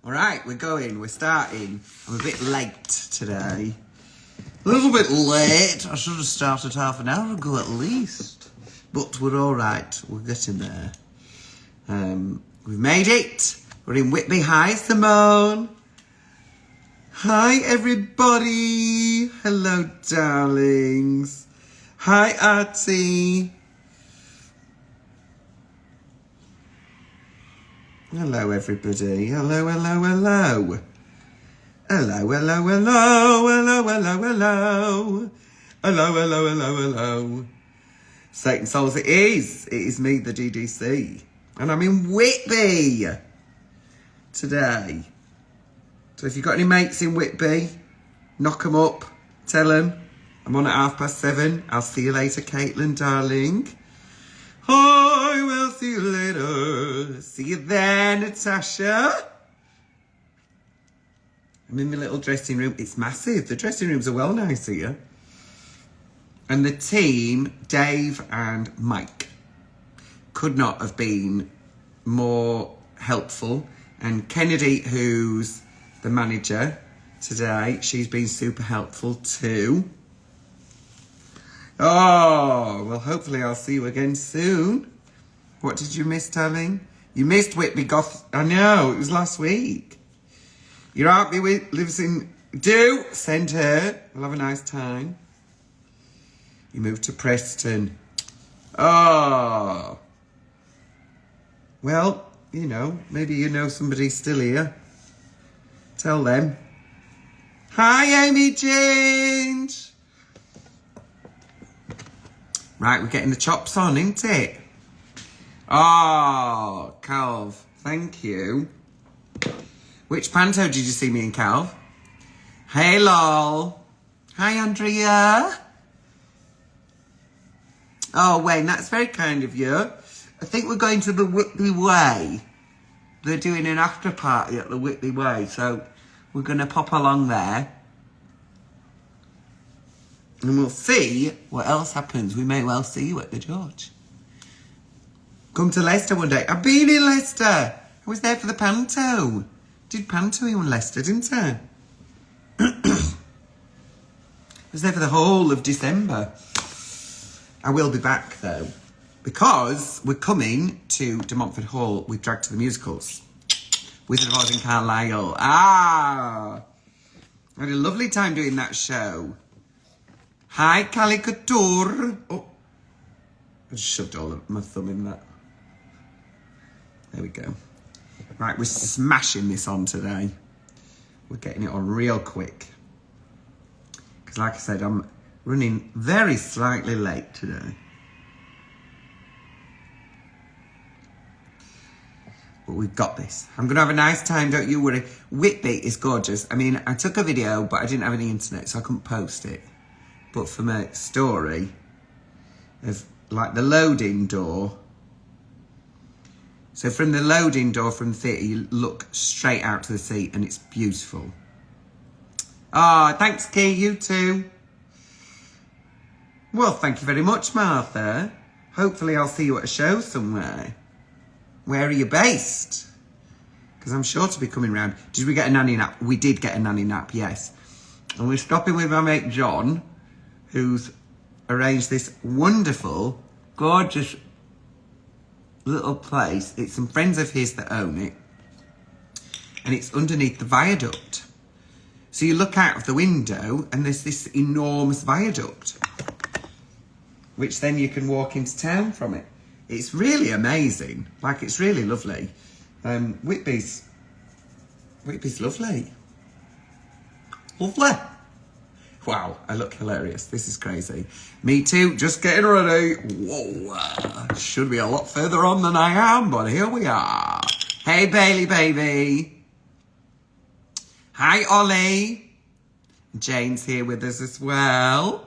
All right, we're going. We're starting. I'm a bit late today. A little bit late. I should have started half an hour ago at least. But we're all right. We're getting there. We've made it. We're in Whitby. Hi, Simone. Hi, everybody. Hello, darlings. Hi, Artie. Hello, everybody. Hello, hello, hello. Hello, hello, hello, hello, hello, hello. Hello, hello, hello, hello. Satan Souls, it is. It is me, the DDC. And I'm in Whitby today. So if you've got any mates in Whitby, knock them up. Tell them I'm on at 7:30. I'll see you later, Caitlin, darling. I will see you later. See you there, Natasha. I'm in my little dressing room. It's massive. The dressing rooms are well nice here. And the team, Dave and Mike, could not have been more helpful. And Kennedy, who's the manager today, she's been super helpful too. Oh, well, hopefully I'll see you again soon. What did you miss, darling? You missed Whitby Goth. I know, it was last week. Your Aunt lives in... Do send her. We'll have a nice time. You moved to Preston. Oh. Well, you know, maybe you know somebody still here. Tell them. Hi, Amy Ginge. Right, we're getting the chops on, isn't it? Oh, Calv, thank you. Which panto did you see me in, Calv? Hey, lol. Hi, Andrea. Oh, Wayne, that's very kind of you. I think we're going to the Whitby Way. They're doing an after party at the Whitby Way, so we're going to pop along there. And we'll see what else happens. We may well see you at the George. Come to Leicester one day. I've been in Leicester. I was there for the panto. Did panto in Leicester, didn't I? I was there for the whole of December. I will be back, though, because we're coming to De Montfort Hall with Drag to the Musicals. Wizard of Oz and Carlisle. I had a lovely time doing that show. Hi, Callie Couture. Oh, I just shoved all of my thumb in that. There we go. Right, we're smashing this on today. We're getting it on real quick. Because like I said, I'm running very slightly late today. But we've got this. I'm going to have a nice time, don't you worry. Whitby is gorgeous. I mean, I took a video, but I didn't have any internet, so I couldn't post it. But for my story of like the loading door. So from the loading door from the theatre, you look straight out to the sea and it's beautiful. Oh, thanks, Key, you too. Well, thank you very much, Martha. Hopefully I'll see you at a show somewhere. Where are you based? Because I'm sure to be coming round. Did we get a nanny nap? We did get a nanny nap, yes. And we're stopping with my mate John, who's arranged this wonderful, gorgeous little place. It's some friends of his that own it. And it's underneath the viaduct. So you look out of the window and there's this enormous viaduct, which then you can walk into town from it. It's really amazing. Like, it's really lovely. Whitby's lovely. Lovely. Wow, I look hilarious. This is crazy. Me too, just getting ready. Whoa, should be a lot further on than I am, but here we are. Hey, Bailey, baby. Hi, Ollie. Jane's here with us as well.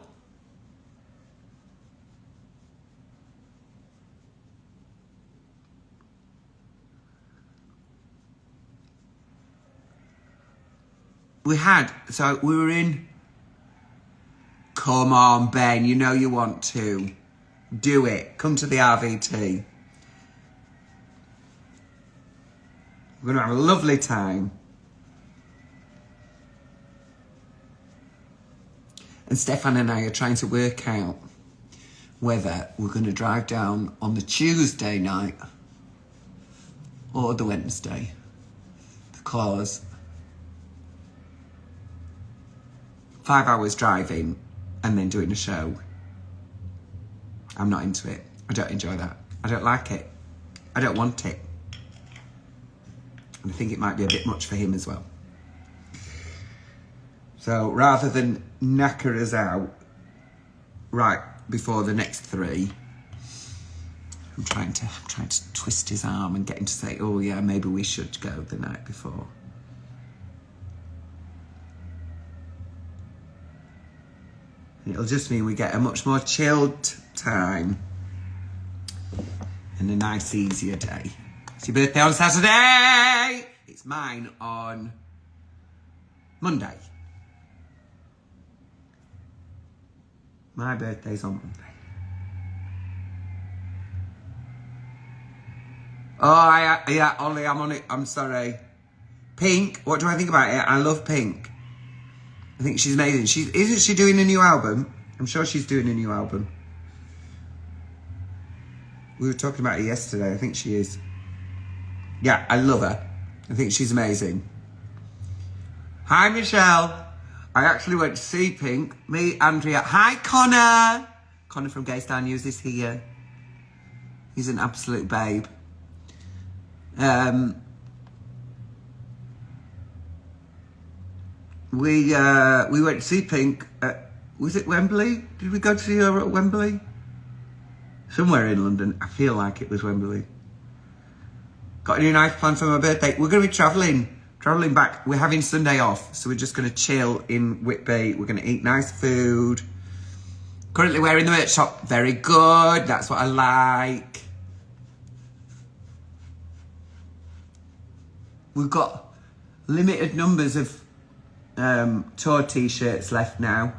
We were in... Come on, Ben, you know you want to. Do it. Come to the RVT. We're going to have a lovely time. And Stefan and I are trying to work out whether we're going to drive down on the Tuesday night or the Wednesday. Because 5 hours driving and then doing a show, I'm not into it. I don't enjoy that. I don't like it. I don't want it. And I think it might be a bit much for him as well. So rather than knacker us out right before the next 3, I'm trying to twist his arm and get him to say, oh yeah, maybe we should go the night before. It'll just mean we get a much more chilled time and a nice, easier day. It's your birthday on Saturday. It's mine on Monday. My birthday's on Monday. Oh, yeah, Ollie, I'm on it. I'm sorry. Pink, what do I think about it? I love Pink. I think she's amazing. Isn't she doing a new album? I'm sure she's doing a new album. We were talking about it yesterday. I think she is. Yeah, I love her. I think she's amazing. Hi, Michelle. I actually went to see Pink. Me, Andrea. Hi, Connor. Connor from Gay Star News is here. He's an absolute babe. We went to see Pink at, was it Wembley? Did we go to see her at Wembley? Somewhere in London. I feel like it was Wembley. Got any nice plans for my birthday? We're going to be travelling back. We're having Sunday off, so we're just going to chill in Whitby. We're going to eat nice food. Currently wearing the merch shop. Very good. That's what I like. We've got limited numbers of tour t-shirts left now,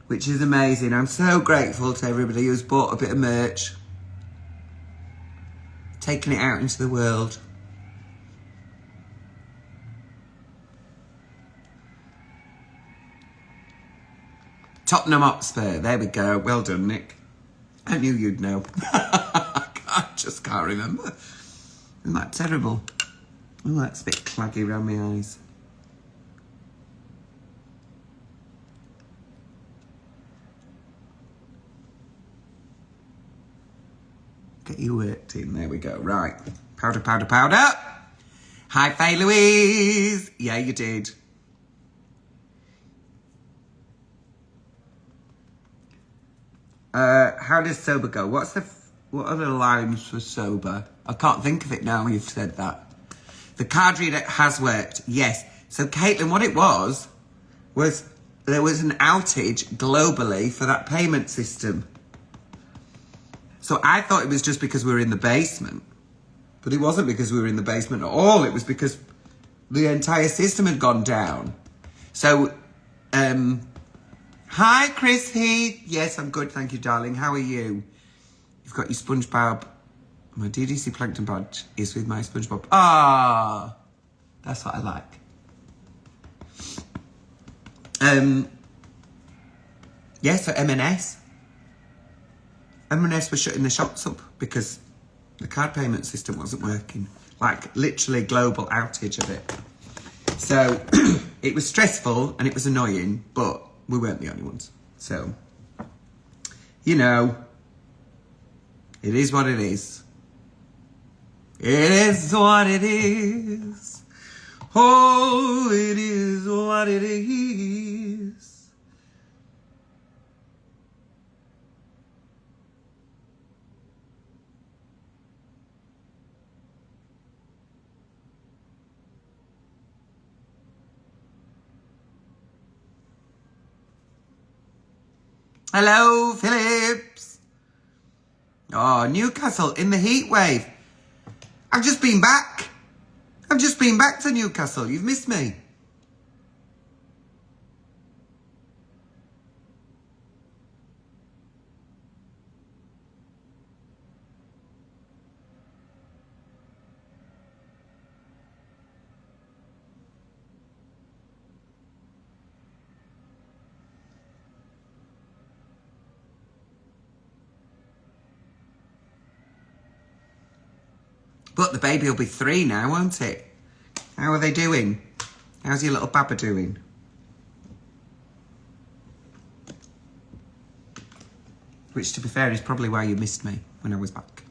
which is amazing. I'm so grateful to everybody who's bought a bit of merch, taking it out into the world. Tottenham Hotspur, there we go. Well done, Nick. I knew you'd know. I just can't remember. Isn't that terrible? Oh, that's a bit claggy around my eyes. Get you worked in. There we go. Right. Powder, powder, powder. Hi, Faye Louise. Yeah, you did. How does sober go? What are the lines for sober? I can't think of it now you've said that. The card reader has worked. Yes. So, Caitlin, what it was there was an outage globally for that payment system. So I thought it was just because we were in the basement. But it wasn't because we were in the basement at all. It was because the entire system had gone down. So, hi, Chris Heath. Yes, I'm good, thank you, darling. How are you? You've got your SpongeBob. My DDC Plankton badge is with my SpongeBob. Ah, that's what I like. Yeah, so M&S. M&S was shutting the shops up because the card payment system wasn't working. Like, literally global outage of it. So, it was stressful and it was annoying, but we weren't the only ones. So, you know, it is what it is. It is what it is. Oh, it is what it is. Hello, Phillips. Oh, Newcastle in the heat wave. I've just been back. I've just been back to Newcastle. You've missed me. But the baby will be 3 now, won't it? How are they doing? How's your little baba doing? Which, to be fair, is probably why you missed me when I was back.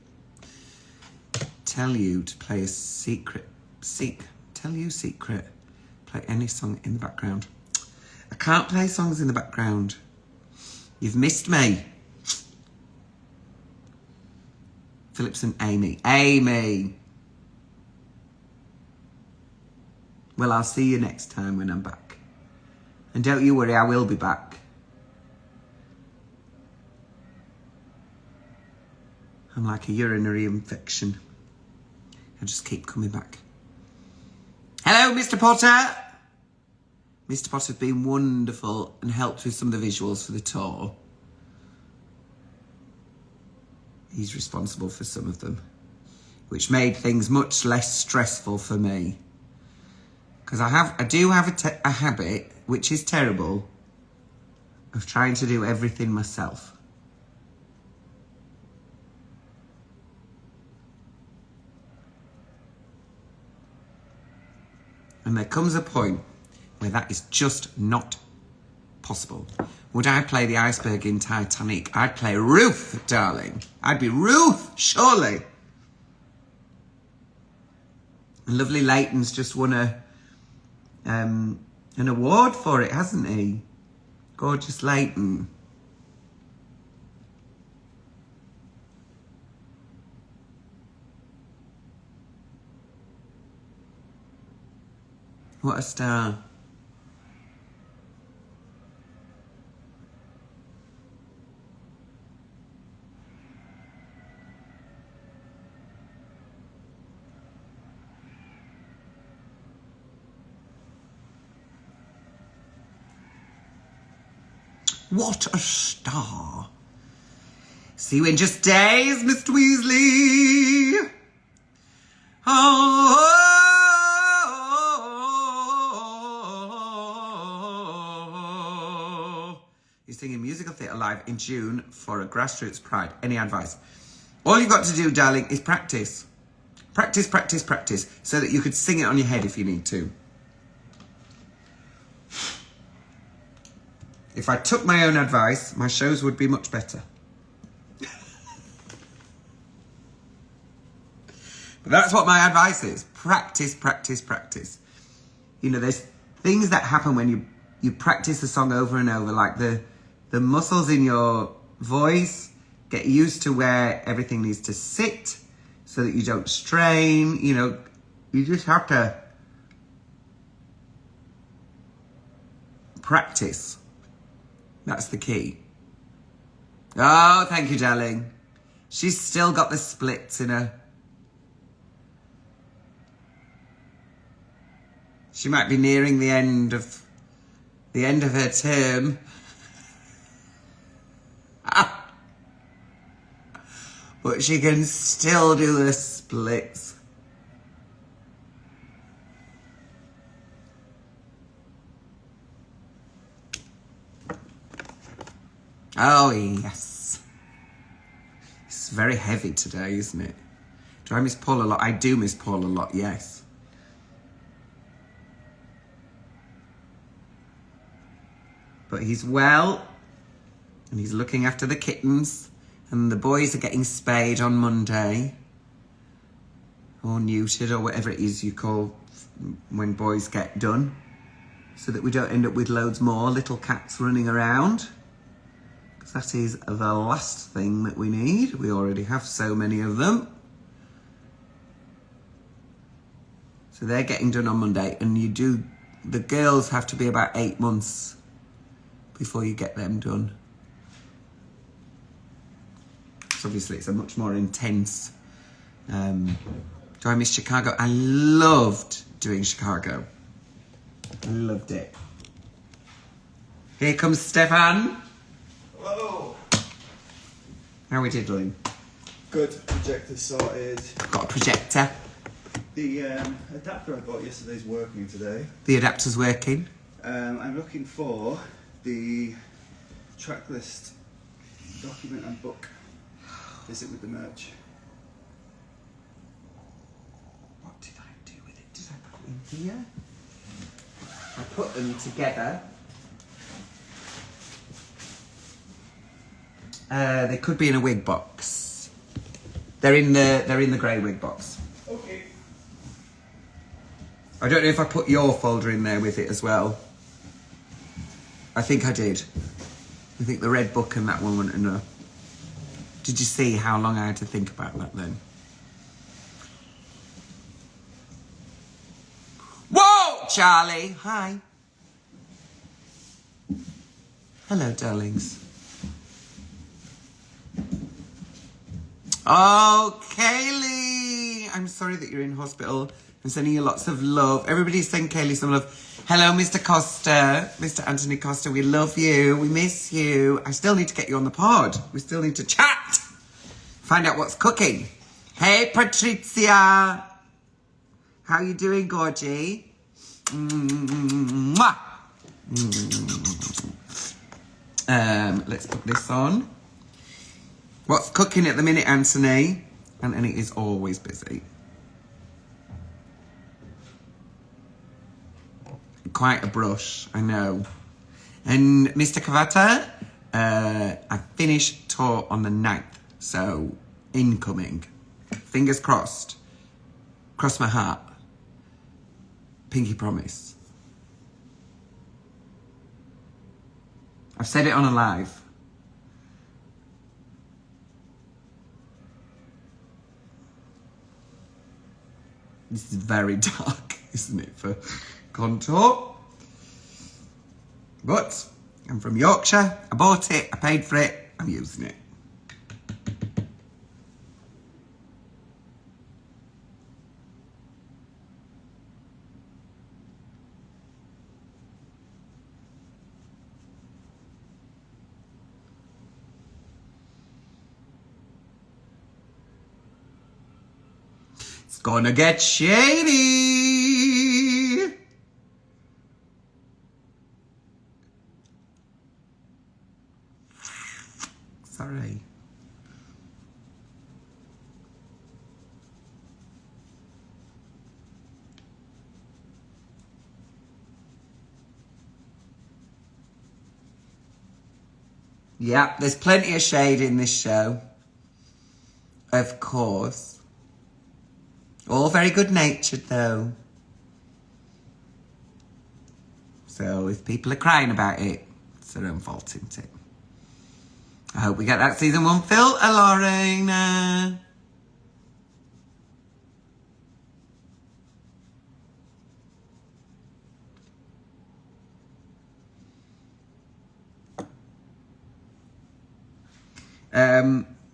Tell you to play a secret. Tell you secret. Play any song in the background. I can't play songs in the background. You've missed me. Phillips and Amy. Amy! Well, I'll see you next time when I'm back. And don't you worry, I will be back. I'm like a urinary infection. I just keep coming back. Hello, Mr. Potter! Mr. Potter's been wonderful and helped with some of the visuals for the tour. He's responsible for some of them, which made things much less stressful for me. Because I do have a habit, which is terrible, of trying to do everything myself. And there comes a point where that is just not possible. Would I play the iceberg in Titanic? I'd play Ruth, darling. I'd be Ruth, surely. And lovely Leighton's just won an award for it, hasn't he? Gorgeous Leighton. What a star. What a star. See you in just days, Mr. Weasley. You're singing musical theatre live in June for a grassroots pride. Any advice? All you've got to do, darling, is practice. Practice, practice, practice, so that you could sing it on your head if you need to. If I took my own advice, my shows would be much better. But that's what my advice is. Practice, practice, practice. You know, there's things that happen when you practice a song over and over, like the muscles in your voice get used to where everything needs to sit so that you don't strain. You know, you just have to practice. That's the key. Oh, thank you, darling. She's still got the splits in her. She might be nearing the end of her term. But she can still do the splits. Oh, yes. It's very heavy today, isn't it? Do I miss Paul a lot? I do miss Paul a lot, yes. But he's well, and he's looking after the kittens, and the boys are getting spayed on Monday, or neutered, or whatever it is you call when boys get done, so that we don't end up with loads more little cats running around. Because that is the last thing that we need. We already have so many of them. So they're getting done on Monday, and the girls have to be about 8 months before you get them done. So obviously it's a much more intense. Do I miss Chicago? I loved doing Chicago. I loved it. Here comes Stefan. Hello. How are we diddling? Good. Projector sorted. I've got a projector. The adapter I bought yesterday is working today. The adapter's working. I'm looking for the track list document and book. Is it with the merch? in here. I put them together. They could be in a wig box. They're in the grey wig box. Okay. I don't know if I put your folder in there with it as well. I think I did. I think the red book and that one wouldn't enough. Did you see how long I had to think about that then? Whoa, Charlie! Hi. Hello, darlings. Oh, Kaylee! I'm sorry that you're in hospital. I'm sending you lots of love. Everybody's sending Kaylee some love. Hello, Mr. Costa. Mr. Anthony Costa, we love you. We miss you. I still need to get you on the pod. We still need to chat. Find out what's cooking. Hey, Patricia. How you doing, Gorgie? Mwah. Let's put this on. What's cooking at the minute, Anthony? Anthony is always busy. Quite a brush, I know. And Mr. Cavata, I finished tour on the 9th, so incoming. Fingers crossed. Cross my heart. Pinky promise. I've said it on a live. This is very dark, isn't it, for contour? But I'm from Yorkshire. I bought it. I paid for it. I'm using it. It's gonna get shady. Sorry. Yeah, there's plenty of shade in this show. Of course. All very good-natured, though. So if people are crying about it, it's their own fault, isn't it? I hope we get that season 1 filter, Lorena.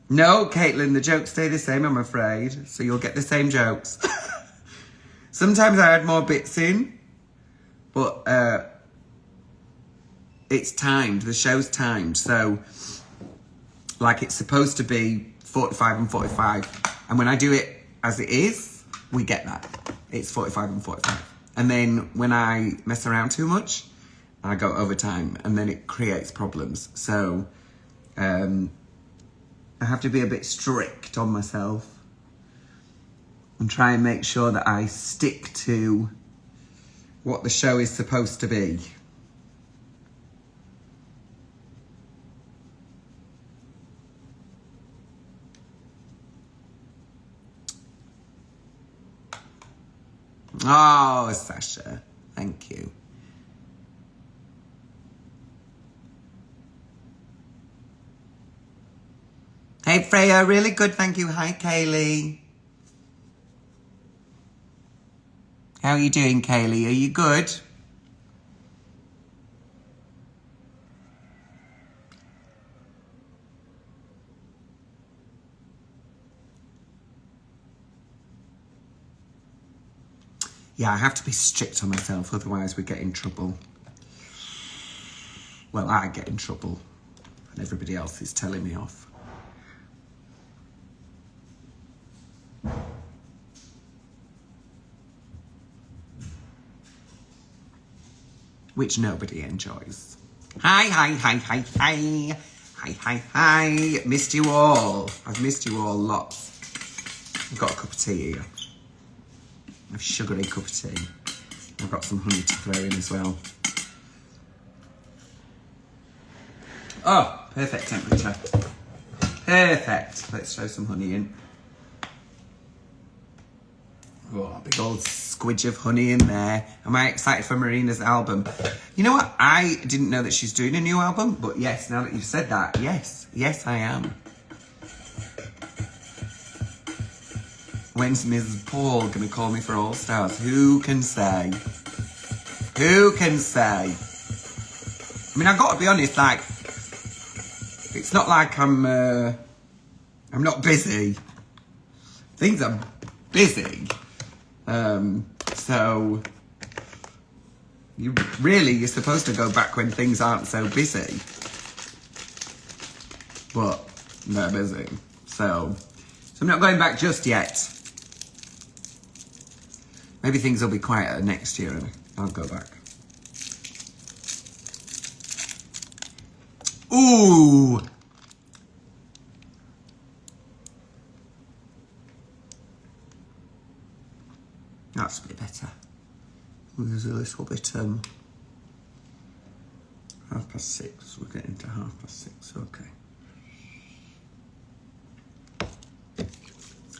No, Caitlin, the jokes stay the same, I'm afraid. So you'll get the same jokes. Sometimes I add more bits in, but it's timed. The show's timed. So, like, it's supposed to be 45 and 45. And when I do it as it is, we get that. It's 45 and 45. And then when I mess around too much, I go over time. And then it creates problems. So, I have to be a bit strict on myself and try and make sure that I stick to what the show is supposed to be. Oh, Sasha, thank you. Hey, Freya, really good, thank you. Hi, Kaylee. How are you doing, Kaylee? Are you good? Yeah, I have to be strict on myself, otherwise we get in trouble. Well, I get in trouble, and everybody else is telling me off. Which nobody enjoys. Hi. Hi. Missed you all. I've missed you all lots. I've got a cup of tea here. A sugary cup of tea. I've got some honey to throw in as well. Oh, perfect temperature. Perfect. Let's throw some honey in. Oh, big old squidge of honey in there. Am I excited for Marina's album? You know what? I didn't know that she's doing a new album, but yes, now that you've said that, yes. Yes, I am. When's Ms. Paul going to call me for All Stars? Who can say? Who can say? I mean, I've got to be honest, like, it's not like I'm not busy. Things are busy. So, you're supposed to go back when things aren't so busy. But they're busy. So I'm not going back just yet. Maybe things will be quieter next year and I'll go back. Ooh! That's a bit better. There's a little bit, 6:30. We're getting to 6:30, okay.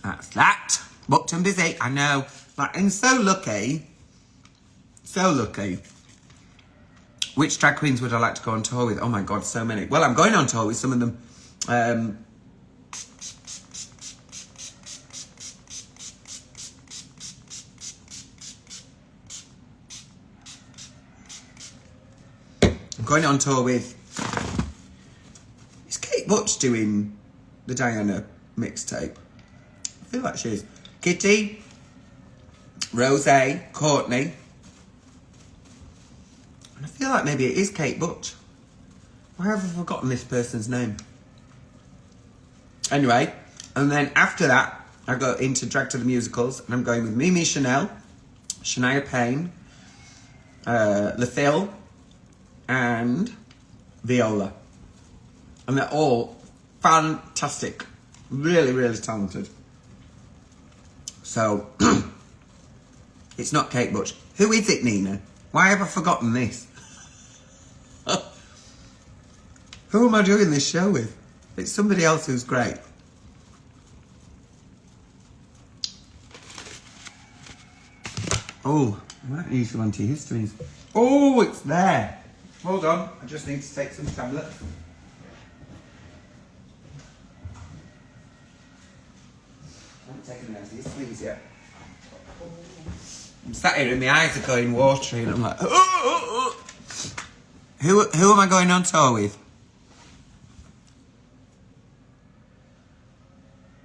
That's that. Booked and busy, I know. Like, and so lucky. So lucky. Which drag queens would I like to go on tour with? Oh my God, so many. Well, I'm going on tour with some of them. I'm going on tour with... Is Kate Butch doing the Diana mixtape? I feel like she is. Kitty, Rose, Courtney. And I feel like maybe it is Kate Butch. Why have I forgotten this person's name? Anyway, and then after that, I go into Drag to the Musicals, and I'm going with Mimi Chanel, Shania Payne, LaFille, and Viola. And they're all fantastic. Really, really talented. So, it's not Kate Butch. Who is it, Nina? Why have I forgotten this? Who am I doing this show with? It's somebody else who's great. Oh, I might need some antihistamines. Oh, it's there. Hold on, I just need to take some tablets. I haven't taken the antihistamines yet. I'm sat here and my eyes are going watery and I'm like, oh. Who am I going on tour with?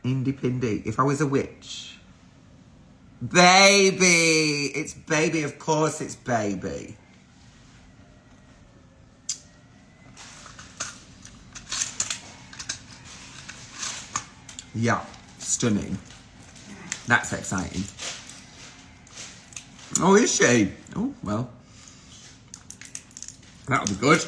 Indie Pindy. If I was a witch. Baby! It's Baby, of course it's Baby. Yeah, stunning. That's exciting. Oh, is she? Oh, well. That'll be good.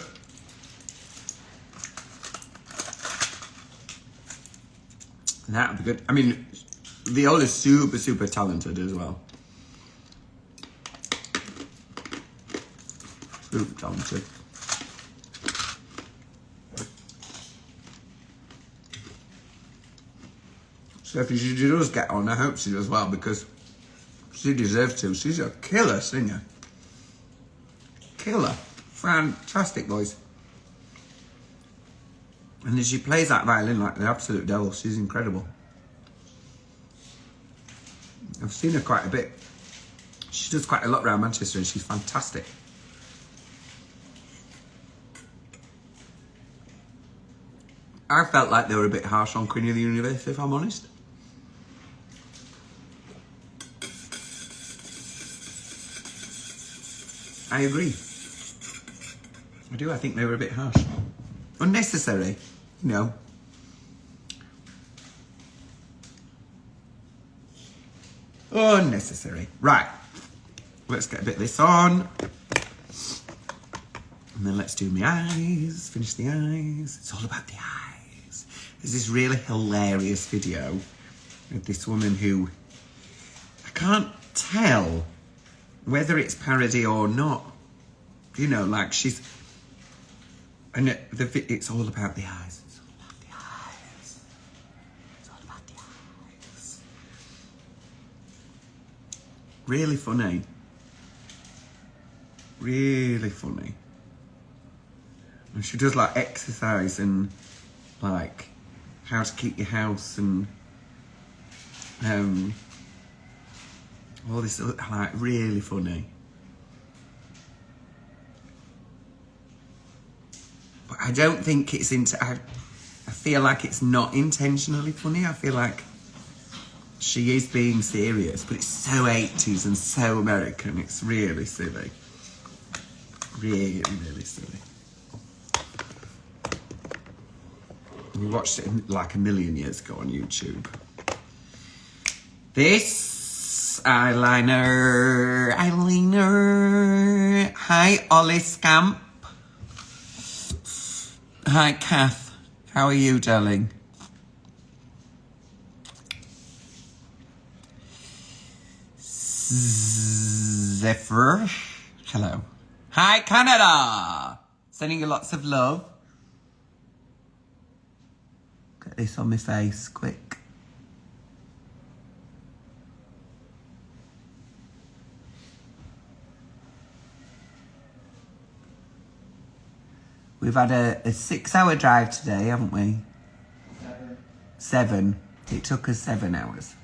That'll be good. I mean, Viola's super, super talented as well. Super talented. So if she does get on, I hope she does well, because she deserves to. She's a killer singer. Killer. Fantastic voice. And then she plays that violin like the absolute devil. She's incredible. I've seen her quite a bit. She does quite a lot around Manchester and she's fantastic. I felt like they were a bit harsh on Queen of the Universe, if I'm honest. I agree. I do, I think they were a bit harsh. Unnecessary, you know. Unnecessary. Right. Let's get a bit of this on. And then let's do my eyes. Finish the eyes. It's all about the eyes. There's this really hilarious video of this woman who... I can't tell whether it's parody or not, you know, like she's, and it's all about the eyes. It's all about the eyes. It's all about the eyes. Really funny. Really funny. And she does like exercise and like how to keep your house and all this, like, really funny. But I don't think it's I feel like it's not intentionally funny. I feel like she is being serious, but it's so 80s and so American. It's really silly. Really, really silly. We watched it like a million years ago on YouTube. This eyeliner. Hi, Ollie Scamp. Hi, Kath. How are you, darling? Zephyr. Hello. Hi, Canada. Sending you lots of love. Get this on my face, quick. We've had a 6-hour drive today, haven't we? 7. It took us 7 hours.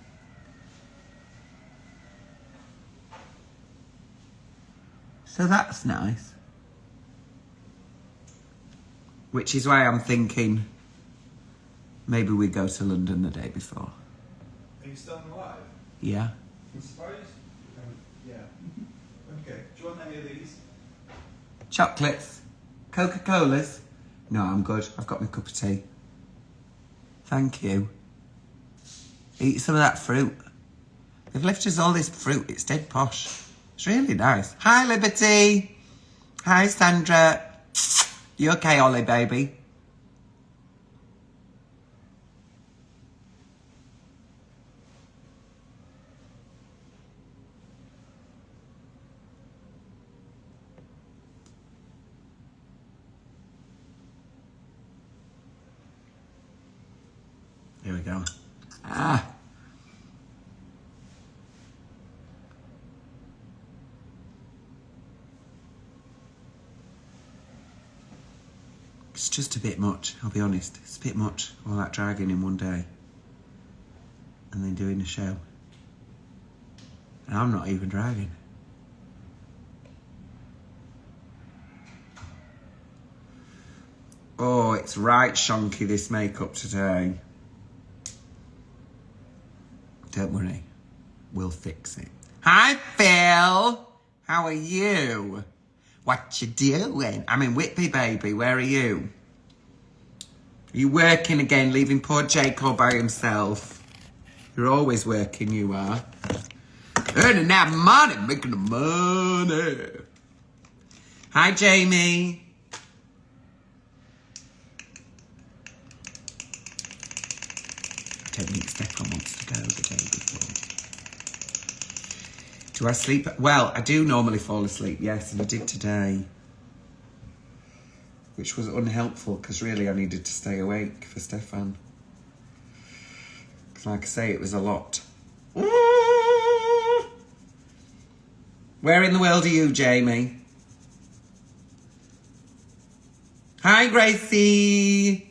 So that's nice. Which is why I'm thinking maybe we go to London the day before. Are you still alive? Yeah. I'm surprised. Yeah. Okay. Do you want any of these? Chocolates. Coca-Colas. No, I'm good. I've got my cup of tea. Thank you. Eat some of that fruit. They've left us all this fruit. It's dead posh. It's really nice. Hi, Liberty. Hi, Sandra. You okay, Ollie, baby? Here we go. Ah. It's just a bit much, I'll be honest. It's a bit much, all that driving in one day. And then doing a show. And I'm not even driving. Oh, it's right shonky, this makeup today. Don't worry, we'll fix it. Hi, Phil. How are you? What you doing? I'm in Whitby, baby. Where are you? Are you working again, leaving poor Jake all by himself? You're always working, you are. Earning that money, making the money. Hi, Jamie. I don't think Stefan wants to go the day before. Do I sleep? Well, I do normally fall asleep, yes, and I did today. Which was unhelpful, because really I needed to stay awake for Stefan. Because like I say, it was a lot. Where in the world are you, Jamie? Hi, Gracie.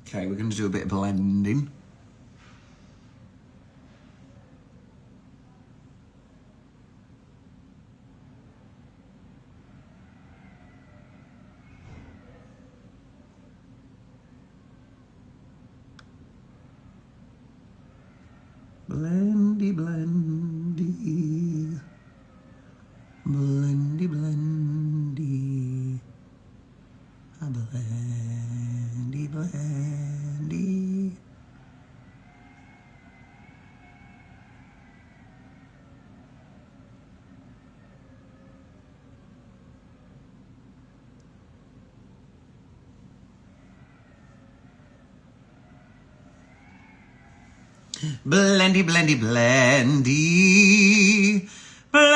Okay, we're going to do a bit of blending. Blendy, blendy. Blendy, blendy. A blendy, blendy. Blendy, blendy, blendy. Blendy.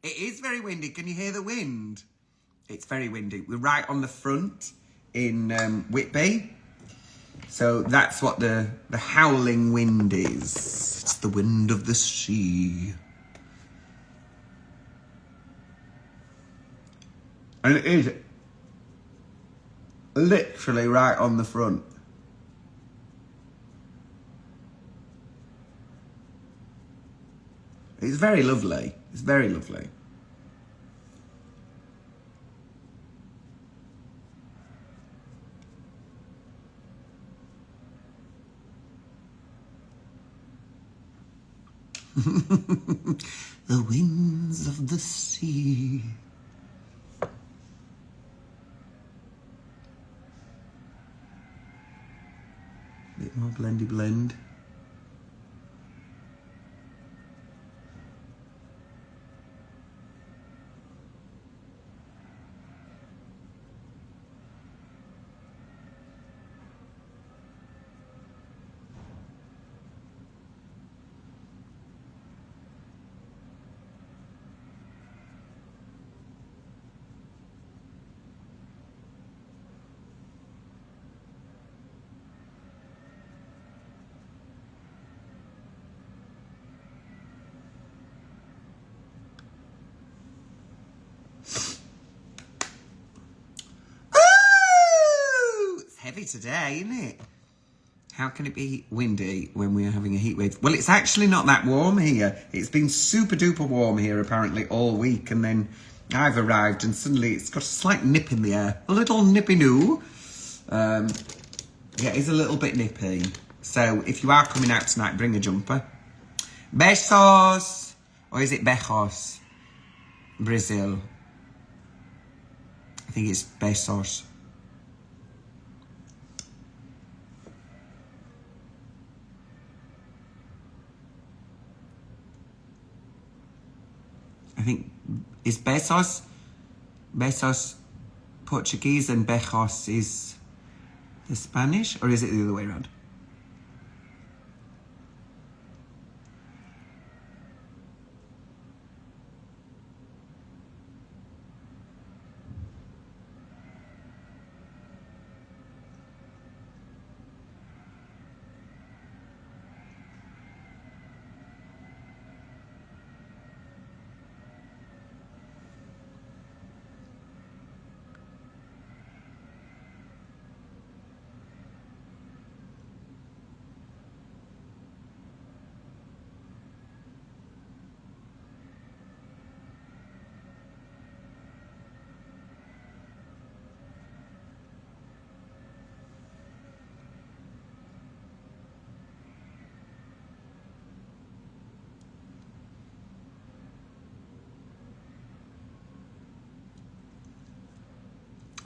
It is very windy. Can you hear the wind? It's very windy. We're right on the front in Whitby. So that's what the howling wind is. It's the wind of the sea. And it is literally right on the front. It's very lovely. It's very lovely. The winds of the sea. Bit more blendy blend. Heavy today, isn't it? How can it be windy when we're having a heat wave? Well, it's actually not that warm here. It's been super duper warm here apparently all week, and then I've arrived and suddenly it's got a slight nip in the air. A little nippy noo. Yeah, it's a little bit nippy. So if you are coming out tonight, bring a jumper. Besos! Or is it bejos? Brazil. I think it's besos. I think is besos Portuguese and bejos is the Spanish, or is it the other way around?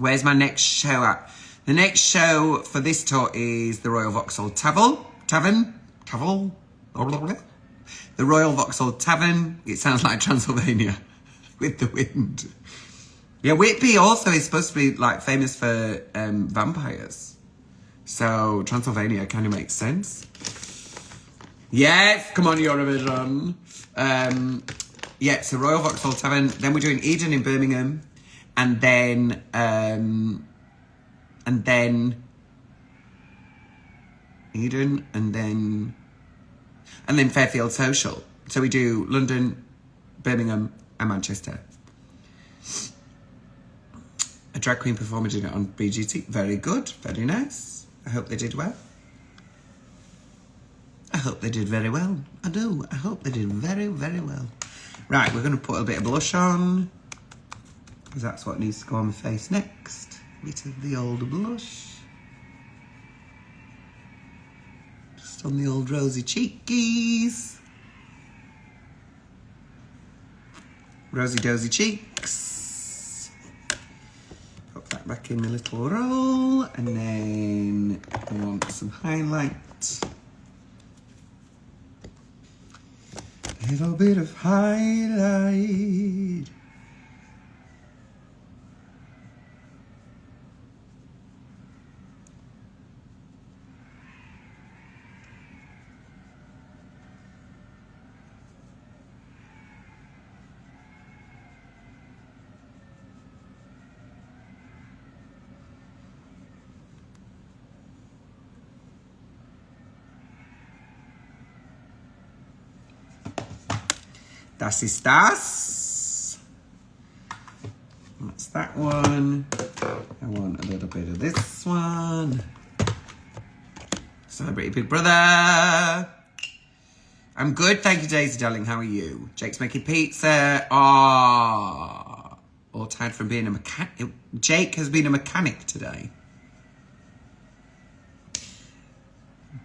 Where's my next show at? The next show for this tour is the Royal Vauxhall Tavern. The Royal Vauxhall Tavern. It sounds like Transylvania with the wind. Yeah, Whitby also is supposed to be like famous for vampires. So Transylvania kind of makes sense. Yes, come on Eurovision. Yeah, so Royal Vauxhall Tavern. Then we're doing Eden in Birmingham. And then Eden, and then Fairfield Social. So we do London, Birmingham, and Manchester. A drag queen performer did it on BGT. Very good, very nice. I hope they did well. I hope they did very well. I do. I hope they did very, very well. Right, we're going to put a bit of blush on, because that's what needs to go on my face next. A bit of the old blush. Just on the old rosy cheekies. Rosy dozy cheeks. Put that back in a little roll. And then I want some highlight. A little bit of highlight. Das ist das. That's that one. I want a little bit of this one. Celebrity Big Brother. I'm good, thank you, Daisy, darling. How are you? Jake's making pizza. Oh, all tired from being a mechanic. Jake has been a mechanic today.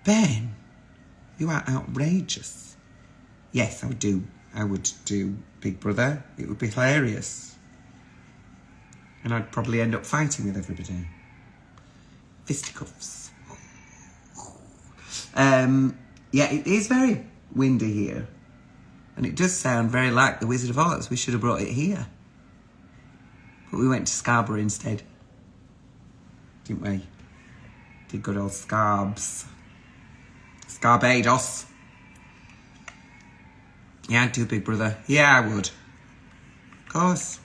Ben, you are outrageous. Yes, I would do Big Brother. It would be hilarious. And I'd probably end up fighting with everybody. Fisticuffs. Yeah, it is very windy here. And it does sound very like the Wizard of Oz. We should have brought it here. But we went to Scarborough instead. Didn't we? Did good old Scarbs. Scarbados. Yeah, I'd do Big Brother. Yeah, I would. Of course.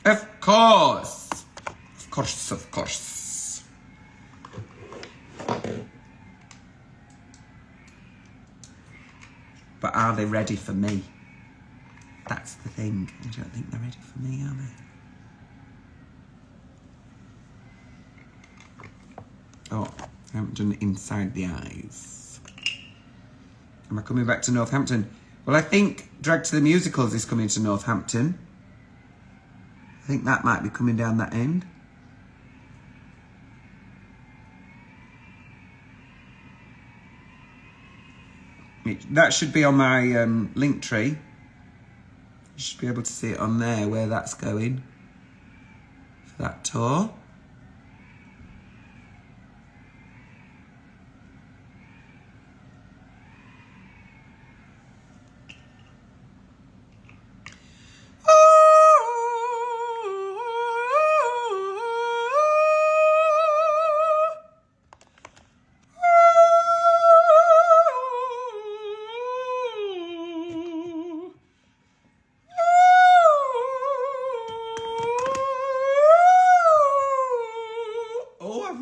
Of course. Of course, of course. But are they ready for me? That's the thing. I don't think they're ready for me, are they? Oh, I haven't done it inside the eyes. Am I coming back to Northampton? Well, I think Drag to the Musicals is coming to Northampton. I think that might be coming down that end. That should be on my link tree. You should be able to see it on there where that's going for that tour.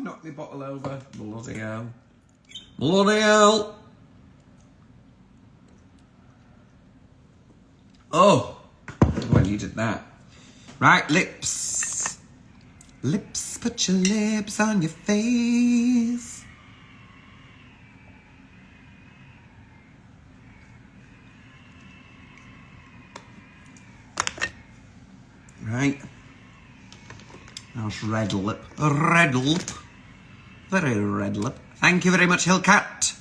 Knocked the bottle over. Bloody hell. Bloody hell. Oh, I needed that. Right, lips. Lips, put your lips on your face. Right. That's red lip. Red lip. Very red lip. Thank you very much, Hillcat.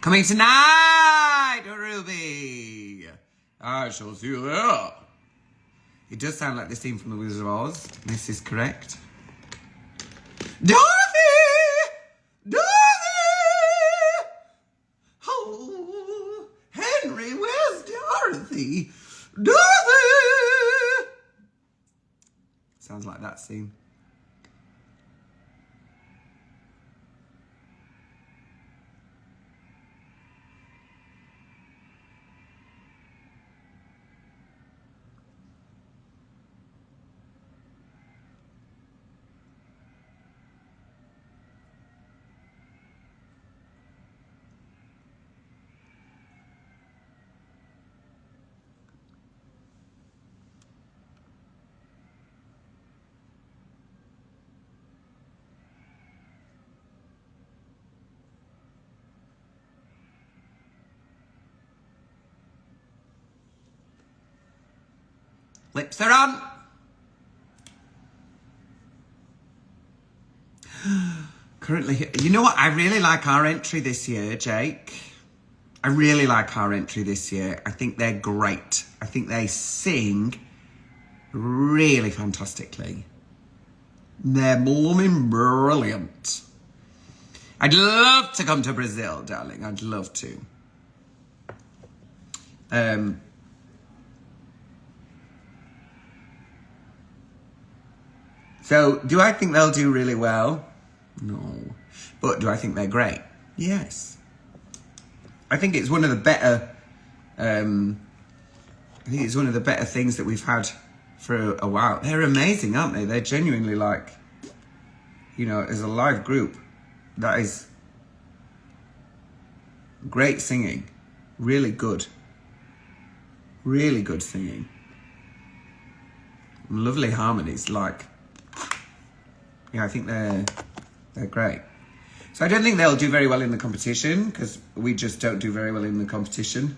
Coming tonight, Ruby. I shall see you there. It does sound like the scene from The Wizard of Oz. This is correct. Dorothy! Dorothy! Oh, Henry, where's Dorothy? Dorothy! Sounds like that scene. Lips are on. Currently, you know what? I really like our entry this year, Jake. I really like our entry this year. I think they're great. I think they sing really fantastically. They're blooming brilliant. I'd love to come to Brazil, darling. I'd love to. So, do I think they'll do really well? No. But do I think they're great? Yes. I think it's one of the better... I think it's one of the better things that we've had for a while. They're amazing, aren't they? They're genuinely like... You know, as a live group, that is... Great singing. Really good. Really good singing. Lovely harmonies, like... Yeah, I think they're great. So I don't think they'll do very well in the competition, because we just don't do very well in the competition.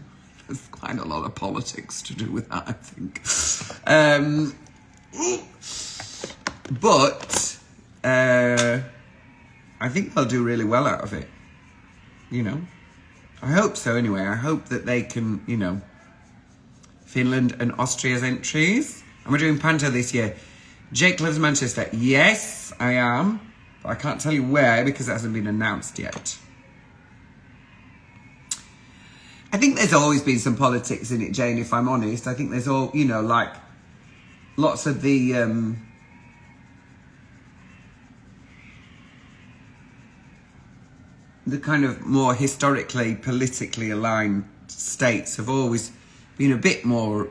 There's quite a lot of politics to do with that, I think. But I think they'll do really well out of it. You know? I hope so, anyway. I hope that they can, you know... Finland and Austria's entries. And we're doing Panto this year. Jake lives in Manchester. Yes, I am. But I can't tell you where because it hasn't been announced yet. I think there's always been some politics in it, Jane, if I'm honest. I think there's all, you know, like lots of the kind of more historically, politically aligned states have always been a bit more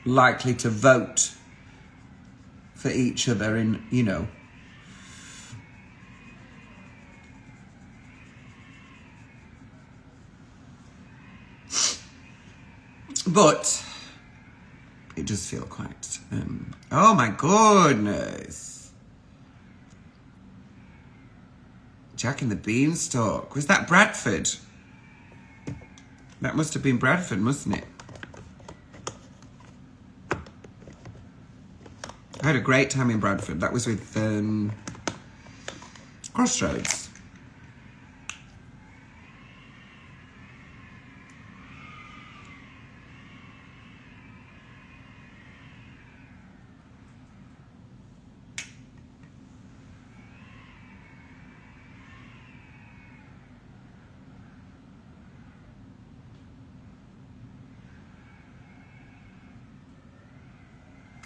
likely to vote for each other in, you know. But it does feel quite... oh my goodness. Jack and the Beanstalk. Was that Bradford? That must have been Bradford, mustn't it? I had a great time in Bradford. That was with Crossroads.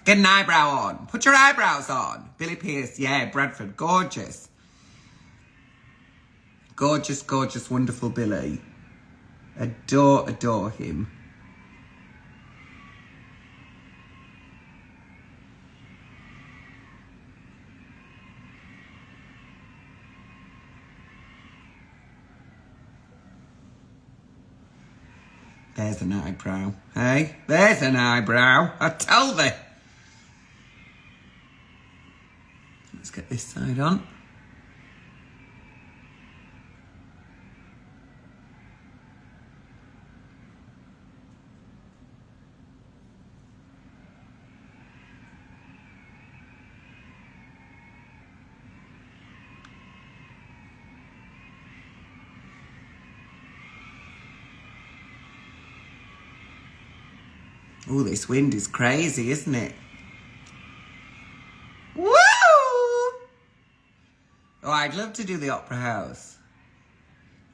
Get an eyebrow on. Put your eyebrows on. Billy Pierce, yeah, Bradford, gorgeous. Gorgeous, gorgeous, wonderful Billy. Adore him. There's an eyebrow. Hey, there's an eyebrow. I tell thee. Let's get this side on. Oh, this wind is crazy, isn't it? Woo! Oh, I'd love to do the Opera House.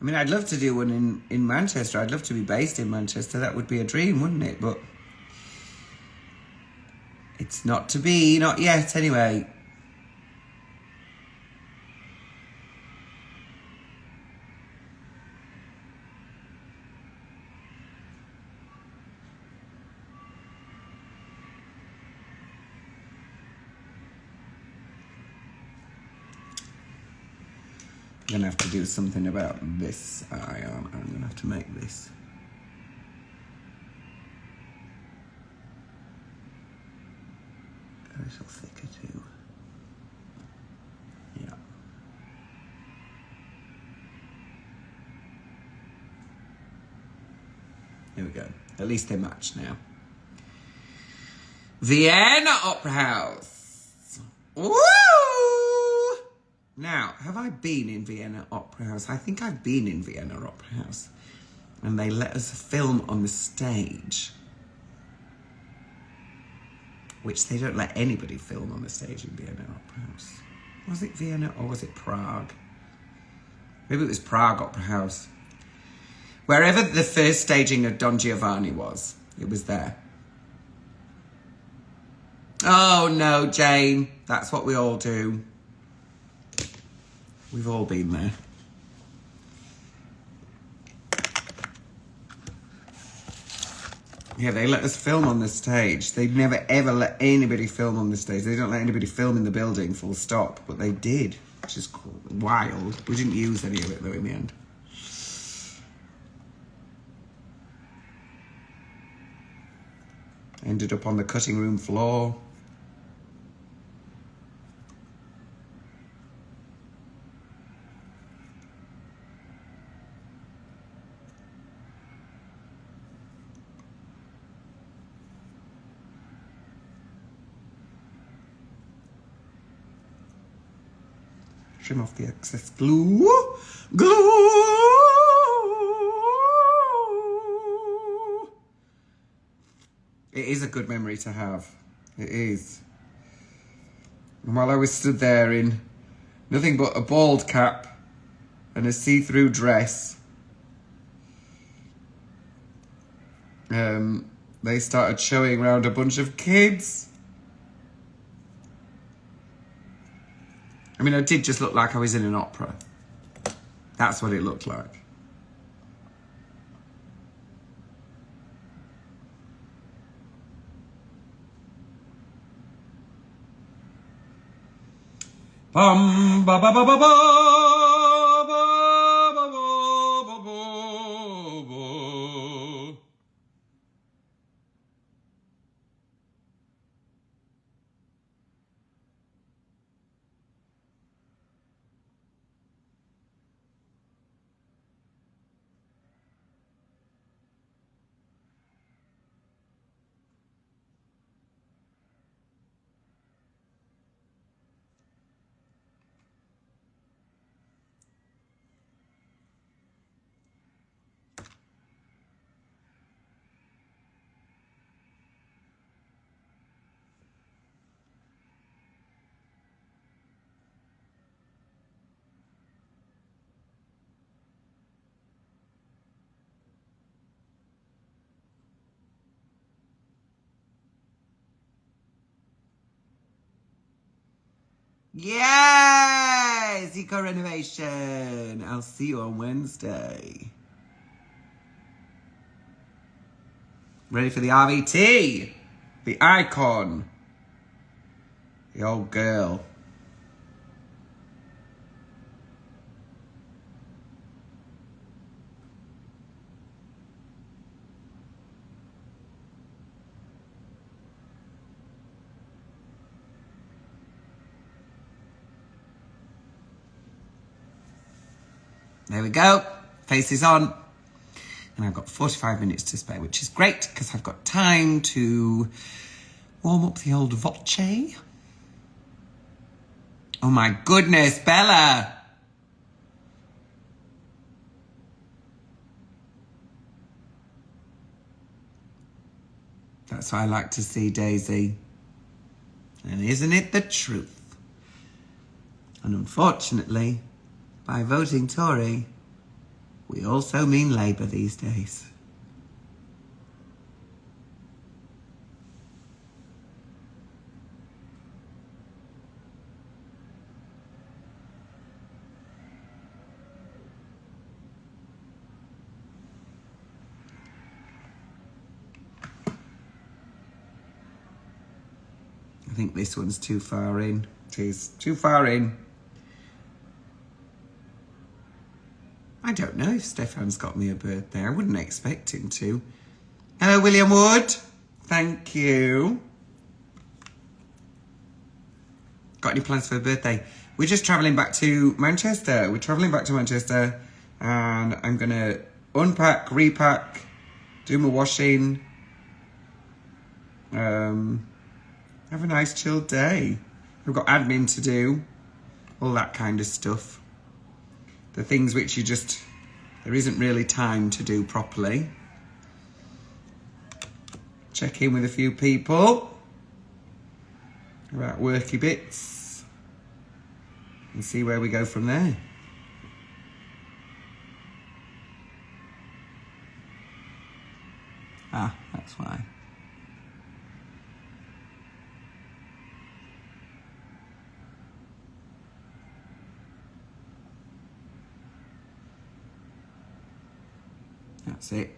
I mean, I'd love to do one in Manchester. I'd love to be based in Manchester. That would be a dream, wouldn't it? But it's not to be, not yet, anyway. I'm gonna have to do something about this eye on. I'm gonna have to make this. A little thicker too. Yeah. There we go. At least they match now. Vienna Opera House. Woo! Now, have I been in Vienna Opera House? I think I've been in Vienna Opera House. And they let us film on the stage. Which they don't let anybody film on the stage in Vienna Opera House. Was it Vienna or was it Prague? Maybe it was Prague Opera House. Wherever the first staging of Don Giovanni was, it was there. Oh no, Jane, that's what we all do. We've all been there. Yeah, they let us film on the stage. They never ever let anybody film on the stage. They don't let anybody film in the building, full stop. But they did, which is wild. We didn't use any of it though in the end. Ended up on the cutting room floor. Trim off the excess glue. It is a good memory to have. It is. And while I was stood there in nothing but a bald cap and a see-through dress, they started showing around a bunch of kids. I mean, I did just look like I was in an opera. That's what it looked like. Bum ba ba ba ba ba ba ba ba ba ba. Yes! Eco renovation. I'll see you on Wednesday. Ready for the RVT? The icon. The old girl. There we go. Face is on. And I've got 45 minutes to spare, which is great because I've got time to warm up the old voce. Oh my goodness, Bella. That's what I like to see, Daisy. And isn't it the truth? And unfortunately, by voting Tory, we also mean Labour these days. I think this one's too far in. It is too far in. I don't know if Stefan's got me a birthday. I wouldn't expect him to. Hello, William Wood. Thank you. Got any plans for a birthday? We're just travelling back to Manchester. We're travelling back to Manchester and I'm going to unpack, repack, do my washing. Have a nice chilled day. We've got admin to do. All that kind of stuff. The things which there isn't really time to do properly. Check in with a few people about worky bits and see where we go from there. Ah, that's why. That's it.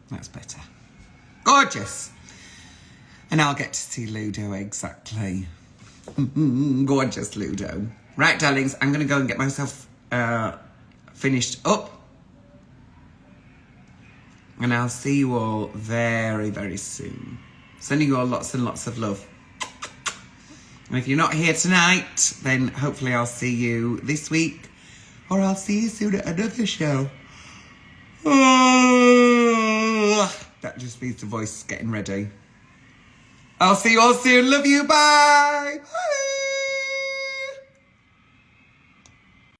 That's better. Gorgeous. And I'll get to see Ludo, exactly. Gorgeous Ludo. Right, darlings, I'm going to go and get myself finished up. And I'll see you all very, very soon. Sending you all lots and lots of love. And if you're not here tonight, then hopefully I'll see you this week. Or I'll see you soon at another show. That just means the voice getting ready. I'll see you all soon. Love you. Bye. Bye.